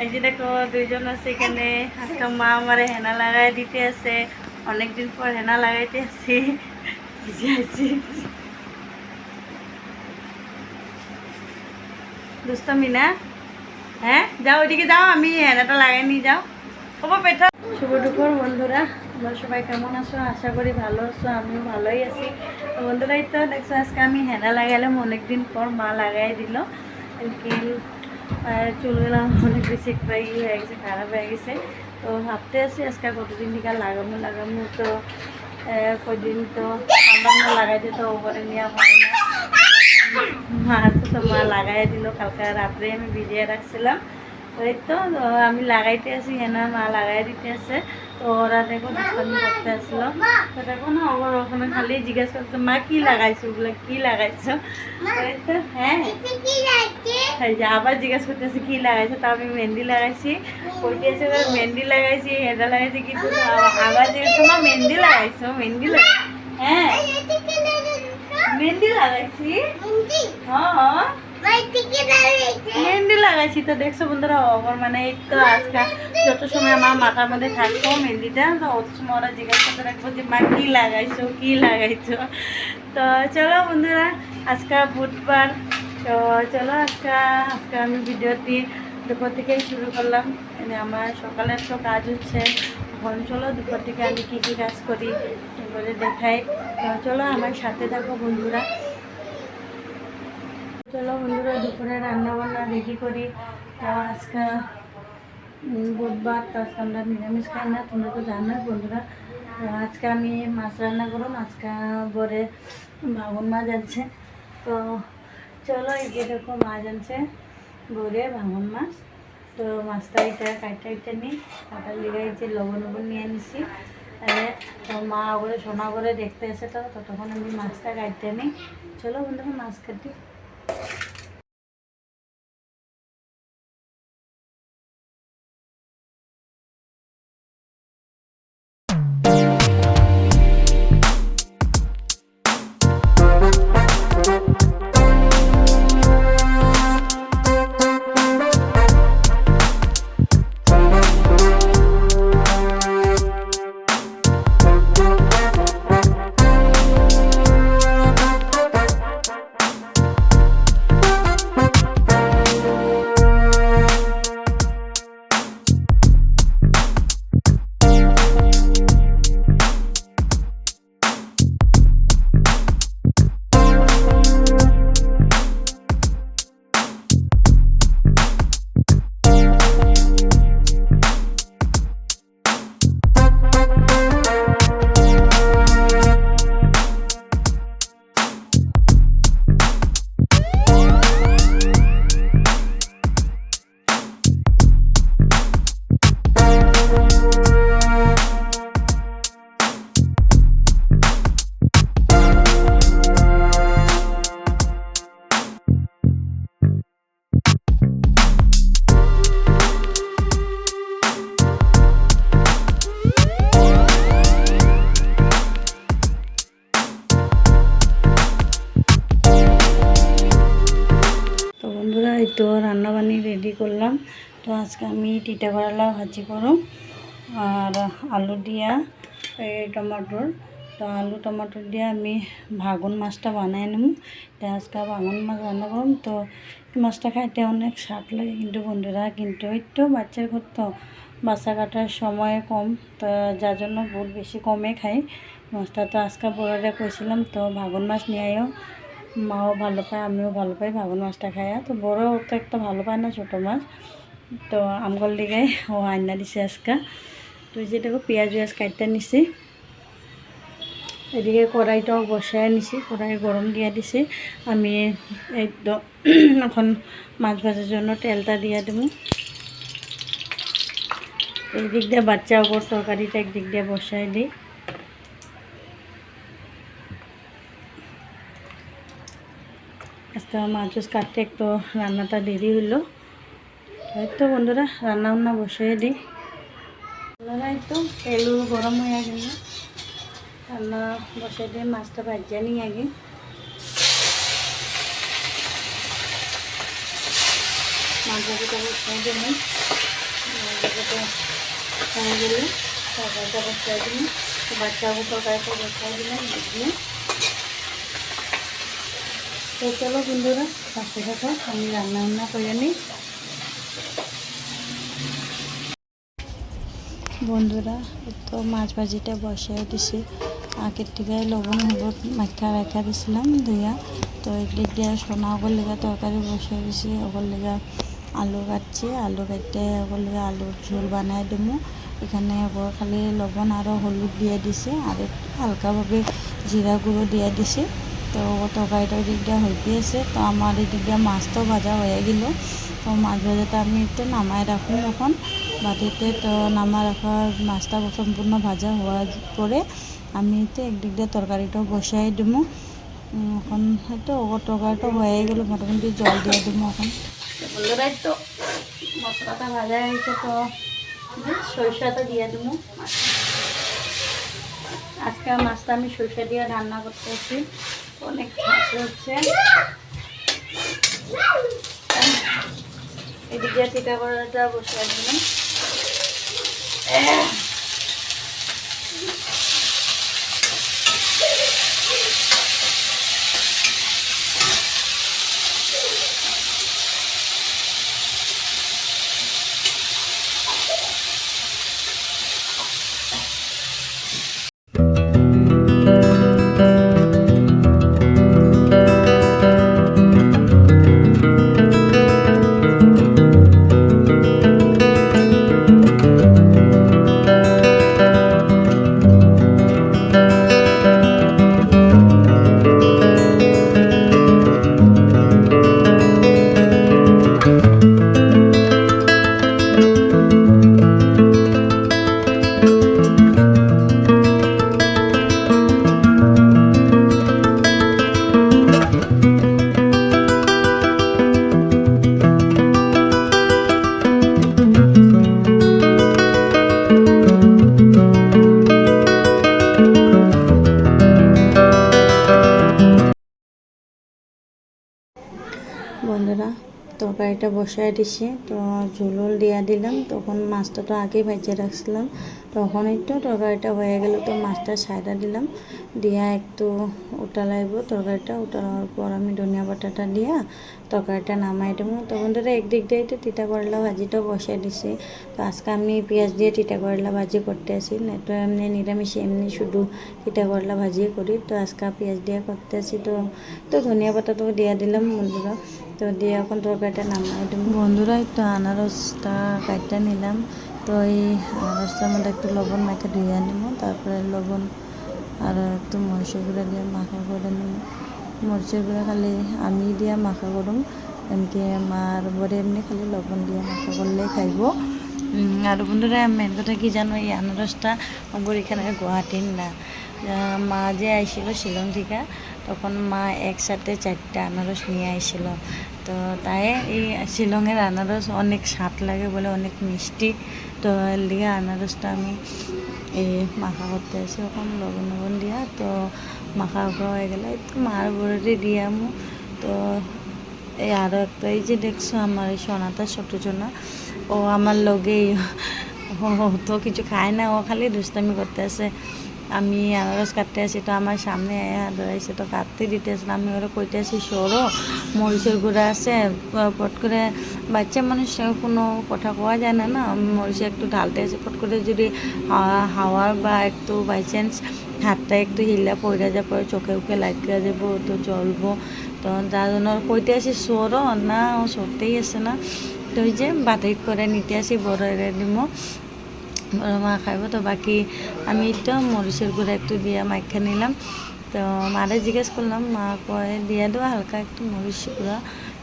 এই যে দেখো দুইজন আছে এখানে। আজকে মা আমারে হেনা লাগাই দিতে আছে, অনেকদিন পর হেনা লাগাইতে আসছি। দুষ্টমি না? হ্যাঁ যাও ওইদিকে যাও, আমি হেনাটা লাগাই নিয়ে যাও। ওপর পেটা। শুভ দুপুর বন্ধুরা, তোমরা সবাই কেমন আছো? আশা করি ভালো আছো, আমিও ভালোই আছি। তো বন্ধুরা এই তো দেখছো আজকে আমি হেনা লাগাইলাম, অনেকদিন পর মা লাগাই দিল। চুলগুলো অনেক বেশি একটা হয়ে গেছে, খারাপ হয়ে গেছে। তো ভাবতে আছি আজকে কতদিন থেকে লাগামো তো কদিন তো পারলাম না লাগাইতে, তো ওপরে নেওয়া হয় না। মা তো মা লাগাই দিল, কালকে রাত্রে আমি ভিজিয়ে রাখছিলাম। ওই তো আমি লাগাইতে আসি হেনা, মা লাগাই দিতে আছে। তো ওরা দেখো দুষ্টামি করতে আসলো। তো দেখো না ওর ওখানে খালি জিজ্ঞেস করতো মা কি লাগাইছো, ওগুলো কি লাগাইছো। ওই তো হ্যাঁ এই যে আবার জিজ্ঞেস করতেছি কি লাগাইছো, তো আমি মেহেন্দি লাগাইছি। কইতেছে মেহেন্দি লাগাইছি, হেনা লাগাইছি, কিন্তু আবার জিজ্ঞেস মা মেহেন্দি লাগাইছো, মেহেন্দি লাগাই হ্যাঁ মেহেন্দি লাগাইছি। হ্যাঁ মেহেন্দি লাগাইছি। তো দেখছো বন্ধুরা ওর মানে এই তো আজকে যত সময় আমার মাথার মধ্যে থাকতো মেহেন্দিটা, তো অত সময় ওরা জিজ্ঞাসা করতে রাখবো যে মা কী লাগাইছো কী লাগাইছো। তো চলো বন্ধুরা আজকে বুধবার, তো চলো আজকে আমি ভিডিওটি দুপুর থেকেই শুরু করলাম। আমার সকালের তো কাজ হচ্ছে, এখন চলো দুপুর থেকে আমি কী কী কাজ করি বলে দেখাই। তো চলো আমার সাথে থাকো বন্ধুরা। চলো বন্ধুরা দুপুরে রান্নাবান্না রেডি করি। তো আজকে বুধবার, তো আজকে আমরা নিরামিষ খাই না, তোমরা তো জানোই বন্ধুরা। তো আজকে আমি মাছ রান্না করুন, আজকে বরে ভাঙন মাছ আনছে। তো চলো এই যে দেখো মাছ আনছে বরে ভাঙন মাছ। তো মাছটা এটা কাটা নিই, কাটার লিগে যে লবণ নিয়ে নিছি। তো মা ওগুলো সোনা করে দেখতে এসে, তো ততক্ষণ আমি মাছটা কাটতে নিই। চলো বন্ধুরা মাছ কাটি। এই তো রান্নাবান্নি রেডি করলাম। তো আজকে আমি টিটা করলা ভাজি করুম আর আলু দিয়া টমাটোর। তো আলু টমাটোর দিয়ে আমি ভাঙন মাছটা বানাই নেব। তো আজকে ভাঙন মাছ রান্না করুম। তো এই মাছটা খাইতে অনেক স্বাদ লাগে কিন্তু বন্ধুরা, কিন্তু একটু বাচ্চার ঘর তো বাচ্চা কাটার সময় কম, তো যার জন্য বহুত বেশি কমে খাই মাছটা। তো আজকে বড়রা কইছিলাম তো ভাঙন মাছ নিয়ে আয়ো, মাও ভালো পায় আমিও ভালো পাই ভাঙন মাছটা খাইয়া। তো বড় তো একটা ভালো পায় না ছোটো মাছ, তো আমগর লিগে ও আইনা দিছে আজকে। তো যেটাকে পেঁয়াজ কাটতে নিছি, এদিকে কড়াইটাও বসাই নিছি, কড়াই গরম দিয়ে দিছি। আমি এই তো এখন মাছ ভাজার জন্য তেলটা দিয়ে দেবো। এই দিক দিয়ে বাচ্চা ওপর তরকারিটা একদিক দিয়ে বসাই দিই। আজকে মাছ কাটতে একটু রান্নাটা দেরি হলো। এই তো বন্ধুরা রান্না বান্না বসিয়ে দিই। এই তো তেল গরম হয়ে গেল, রান্না বসিয়ে দিয়ে মাছটা ভাজিয়ে নিই আগে। মাছ ভাজিটা বসাই দিলাম। ভাজাটা হয়ে গেলে তরকারিটা বসাই দিলাম। তো বাচ্চাকে তরকারিটা বসাই দিলাম দিয়ে। তো চলো বন্ধুরা পাশে থাকো, আমি রান্না করে নিই। বন্ধুরা তো মাছ ভাজিটা বসাই দিছি, আগের থেকে লবণ হলুদ মাখা রাখা দিছিলাম ধুইয়া। তো এদিক দিয়ে সোনা ওগর লেগে তরকারি বসাই দিছি। ওগর লেগে আলু কাটছি, আলু কাটতে ওগর লেগে আলুর ঝোল বানাই দিমু। এখানে ওগর খালি লবণ আর হলুদ দিয়ে দিছি আর একটু হালকাভাবে জিরা গুঁড়ো দিয়ে দিছি। তো তরকারিটা ওই দিক দিয়ে হইতে আছে। তো আমার এই দিক দিয়ে মাছটাও ভাজা হয়ে গেল। তো মাছ ভাজাটা আমি একটু নামায় রাখুন এখন বাটিতে। তো নামা রাখার মাছটা সম্পূর্ণ ভাজা হওয়ার পরে আমি তো একদিক দিয়ে তরকারিটাও বসাই দেবো। এখন হয়তো তরকারিটা হয়ে গেল, মোটামুটি জল দিয়ে দেবো এখন। বন্ধুরা তো মশলাটা ভাজা হয়েছে, তো সরিষাটা দিয়ে দেবো। আজকে মাছটা আমি সরিষা দিয়ে রান্না করতেছি, অনেক ঝাঁস হচ্ছে। এদিকে টিকা করাটা বসে দিলাম। বন্ধুরা তরকারিটা বসাই দিছি, তো ঝোল দিয়া দিলাম। তখন মাছটা তো আগে ভেজে রাখছিলাম, তখন একটু তরকারিটা হয়ে গেল। তো মাছটা সাইডা দিলাম, দিয়া একটু উঠালাইব। তরকারিটা উঠানোর পর আমি ধনিয়া পাতাটা দিয়া তরকারিটা নামাই দেবো। তো বন্ধুরা একদিক দিয়ে তো তিতা করলা ভাজিটাও বসাই দিছি। তো আজকে আমি পেঁয়াজ দিয়ে তিতা করলা ভাজি করতে আসি, না তো এমনি নিরামিষে এমনি শুধু তিতা করলা ভাজি করি। তো আজকে পেঁয়াজ দিয়ে করতে আসি। তো ধনিয়া পাতাটাও দিয়ে দিলাম বন্ধুরা। তো দিয়ে এখন তরকারিটা নামাই দেবো। বন্ধুরা একটু আনারসটা কাটতে নিলাম। তো এই আনারসটার মধ্যে একটু লবণ মাখা ধুয়ে নিব, তারপরে লবণ আর একটু মরিচের গুঁড়া দিয়ে মাখা করে নিব। মরিচের গুঁড়া খালি আমি দিয়ে মাখা করুম, এমনি মার বরে এমনি খালি লবণ দিয়ে মাখা করলেই খাইব। আর বন্ধুরা মেন কথা কি জানো, এই আনারসটা আমার এখানে গুয়াহাটির না, মা যে আইছিল শিলং থেকে, তখন মা একসাথে 4টা আনারস নিয়ে আইছিল। তো তাই এই শিলংয়ের আনারস অনেক স্বাদ লাগে বলে, অনেক মিষ্টি। তো এর লিগে আনারসটা আমি এই মাখা করতে আসি এখন লবণ দিয়া। তো মাখা হয়ে গেলে একটু মার বড়ে দিয়ামু। তো এই আরও একটা এই যে দেখছো আমার এই সোনাটা ছোট সোনা, ও আমার লগেই, ও তো কিছু খায় না, ও খালি দুষ্টামি করতে আসে। আমি আনারস কাটতে আসি, তো আমার সামনে ধরাইছে, তো কাটতে দিতে আসলে আমি ওরা কইতে আসি সরো, মরিচের গুঁড়া আছে। পট করে বাচ্চা মানুষ কোনো কথা কোয়া যায় না, মরিচে একটু ঢালতে আসে, পট করে যদি হাওয়ার বা একটু বাই চান্স হাতটা একটু হিলা পড়ে যায়, পরে চোখে উখে লাগিয়ে যাবো, তো জ্বলবো। তো যার জন্য কইতে আসি সরো, না ও সরতেই আসে না। তো ওই যে বাতিক করে নিতে আসি, বড় দিব, বড় মা খাইব। তো বাকি আমি তো মরিচের গুঁড়া একটু দিয়ে মাখা নিলাম। তো মারে জিজ্ঞেস করলাম, মা কয়ে দিয়ে দেওয়া হালকা একটু মরিচ গুঁড়া।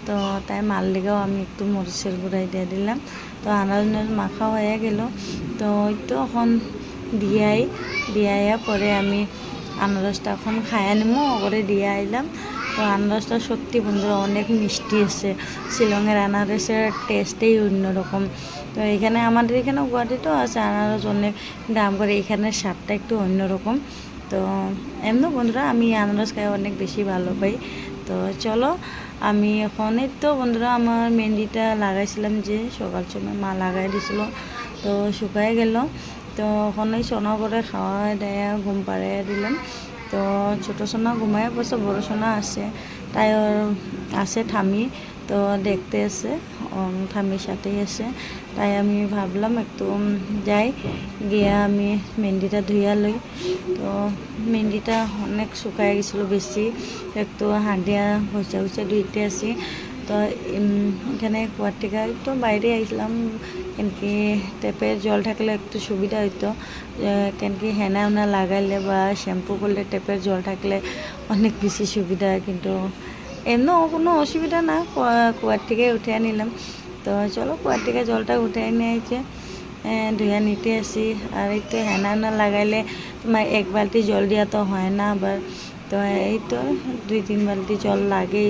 তো তাই মার লেগেও আমি একটু মরিচের গুঁড়াই দিয়ে দিলাম। তো আনারস মাখা হয়ে গেল। তো ওই তো এখন দিয়াইয়া পরে আমি আনারসটা এখন খাইয়া নিমো করে দিয়ে আইলাম। তো আনারসটা সত্যি বন্ধুরা অনেক মিষ্টি আছে, শিলংয়ের আনারসের টেস্টেই অন্যরকম। তো এখানে আমাদের এখানেও গুয়াহাটিতেও আছে আনারস অনেক দাম করে, এখানের স্বাদটা একটু অন্যরকম। তো এমনি বন্ধুরা আমি আনারস খাই অনেক বেশি ভালো পাই। তো চলো আমি এখন এই তো বন্ধুরা আমার মেহেন্দিটা লাগাইছিলাম যে সকাল সময় মা লাগাই দিছিল, তো শুকাই গেল। তো এখন এই সোনা করে খাওয়া দেয়া ঘুম পাড়িয়ে দিলাম। তো ছোটো সোনা ঘুমায় পড়ছে, বড়ো সোনা আছে, তাই আছে ঠামি, তো দেখতে এসে ঠামির সাথেই এসে, তাই আমি ভাবলাম একটু যাই, গিয়ে আমি মেহেন্দিটা ধুইয়া লই। তো মেহেন্দিটা অনেক শুকায় গেছিলো বেশি, একটু হাঁডিয়া ঘষা ঘষা ধুইতে আসি। তো এখানে কুয়ার থেকে একটু বাইরে আইসলাম, কেনকি টেপের জল থাকলে একটু সুবিধা হইতো, কেনকি হেনা উনা লাগাইলে বা শ্যাম্পু করলে টেপের জল থাকলে অনেক বেশি সুবিধা হয়। কিন্তু এমনও কোনো অসুবিধা না, কুয়ার থেকে উঠে নিলাম। তো চলো কুয়ার থেকে জলটা উঠে নিয়েছে, ধুয়ে নিতে আসি। আর একটু হেনা উনা লাগাইলে তোমার এক বালতি জল দিয়া তো হয় না আবার, তো এই তো 2-3 বালতি জল লাগে।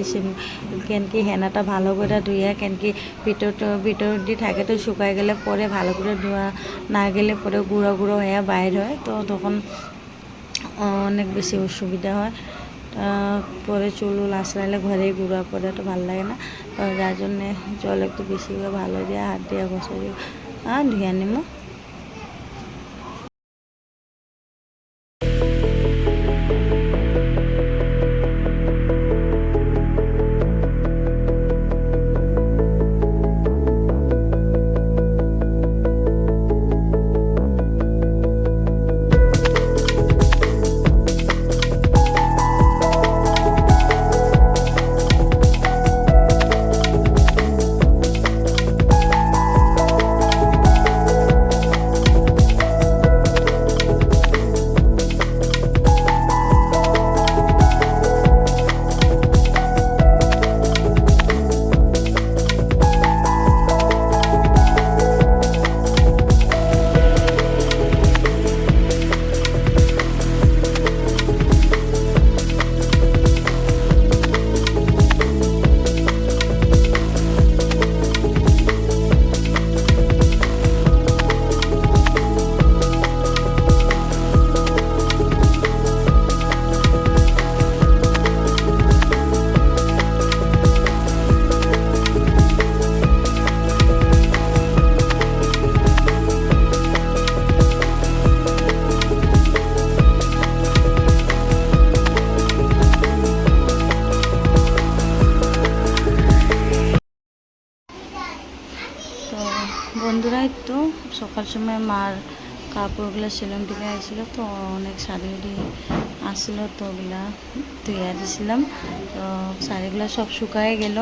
কেনকি হেনাটা ভালো করে ধুইয়া, কেনকি ভিতর দিয়ে থাকে, তো শুকাই গেলে পরে ভালো করে ধোয়া না গেলে পরে গুঁড়ো গুঁড়ো হয়ে বাইর হয়, তো তখন অনেক বেশি অসুবিধা হয়। পরে চুল আঁচড়াইলে ঘরেই গুঁড়া পরে, তো ভালো লাগে না। তো যার জন্যে জল একটু বেশি করে ভালো দিয়ে হাত দিয়ে ঘষা দিয়ে ধুয়ে নিব। বন্ধুরা একটু সকাল সময় মার কাপড়গুলো সেলুন থেকে আসছিলো, তো অনেক শাড়ি আসছিলো, তো ওগুলা ধুইয়া দিছিলাম। তো শাড়িগুলো সব শুকায় গেল,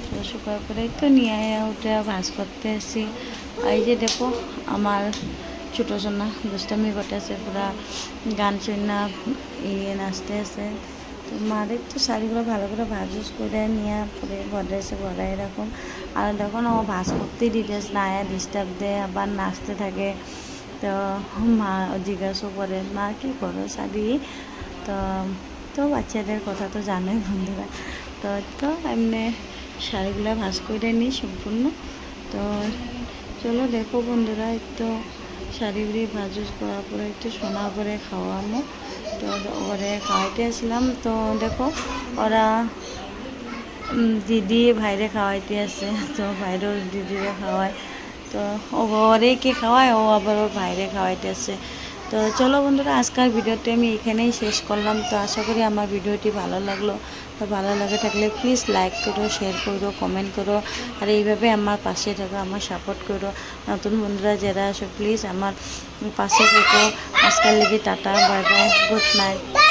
তো শুকায় পরে তো নিয়ে উঠে ভাজ করতে আসি। এই যে দেখো আমার ছোটো সোনা দুষ্টামি করতেছে, পুরা গান শুনা নাচতে আছে। তো মার একটু শাড়িগুলো ভালো করে ভাজ করে নিয়ে পরে ঘরে এসে ঘরে এরকম। আর দেখুন ও ভাজ করতেই দিতেছে না, ডিস্টার্ব দেয়, আবার নাচতে থাকে। তো মা জিজ্ঞাসা করে, মা কী করো শাড়ি? তো তো বাচ্চাদের কথা তো জানোই বন্ধুরা। তো তো এমনি শাড়িগুলো ভাজ করে নিই সম্পূর্ণ। তো চলো দেখো বন্ধুরা, একটু শাড়ি ভাজ করার পরে একটু সোনা করে খাওয়ানো, তো ওরে খাওয়াইতে আসলাম। তো দেখো ওরা দিদি ভাইরে খাওয়াইতে আসে, তো ভাইরও দিদিরে খাওয়ায়, তো ওরে কে খাওয়ায়, ও আবার ওর ভাইরে খাওয়াইতে আসে। তো চলো বন্ধুরা, আজকের ভিডিওটি আমি এখানেই শেষ করলাম। তো আশা করি আমার ভিডিওটি ভালো লাগলো। তো ভালো লাগে থাকলে প্লিজ লাইক করো, শেয়ার করো, কমেন্ট করো, আর এইভাবে আমার পাশে থাকো, আমার সাপোর্ট করো। নতুন বন্ধুরা যারা আসো প্লিজ আমার পাশে থেকো। আজকাল লেগে tata, bye bye, good night.